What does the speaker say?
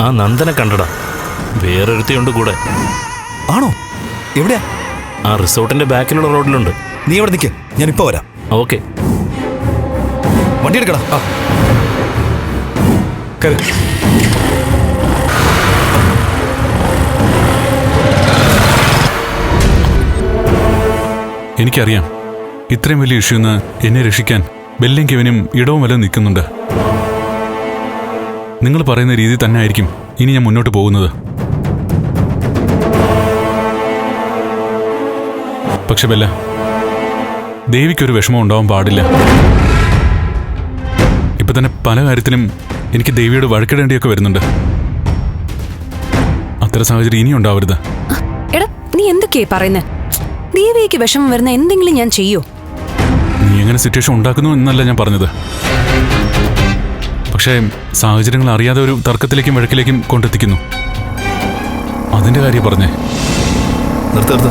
ആ നന്ദനെ കണ്ടടാ. വേറൊരുത്തിയുണ്ട് കൂടെ. ആണോ? എവിടെയാ? ആ റിസോർട്ടിന്റെ ബാക്കിലുള്ള റോഡിലുണ്ട്. നീ അവിടെ നിൽക്ക്, ഞാൻ ഇപ്പൊ വരാം. ഓക്കെ, വണ്ടി എടുക്കടാ. കേറ്. എനിക്കറിയാം, ഇത്രയും വലിയ ഇഷ്യൂന്ന് എന്നെ രക്ഷിക്കാൻ ബെല്ലും കെവിനും ഇടവും വല്ല നിൽക്കുന്നുണ്ട്. നിങ്ങൾ പറയുന്ന രീതി തന്നെ ആയിരിക്കും ഇനി ഞാൻ മുന്നോട്ട് പോകുന്നത്. പക്ഷെ ബെല്ല, ദേവിക്കൊരു വിഷമം ഉണ്ടാവാൻ പാടില്ല. ഇപ്പൊ തന്നെ പല കാര്യത്തിലും എനിക്ക് ദേവിയോട് വഴക്കിടേണ്ടിയൊക്കെ വരുന്നുണ്ട്. അത്തരം സാഹചര്യം ഇനി ഉണ്ടാവരുത്. എടാ, നീ എന്തൊക്കെയാ പറയുന്നേ? ദേവിക്ക് വിഷമം വരുന്ന എന്തെങ്കിലും ഞാൻ ചെയ്യോ? നീ എങ്ങനെ സിറ്റുവേഷൻ ഉണ്ടാക്കുന്നു എന്നല്ല ഞാൻ പറഞ്ഞത്. പക്ഷേ സാഹചര്യങ്ങൾ അറിയാതെ ഒരു തർക്കത്തിലേക്കും വഴക്കിലേക്കും കൊണ്ടെത്തിക്കുന്നു. അതിന്റെ കാര്യം പറഞ്ഞേ. നിർത്ത്.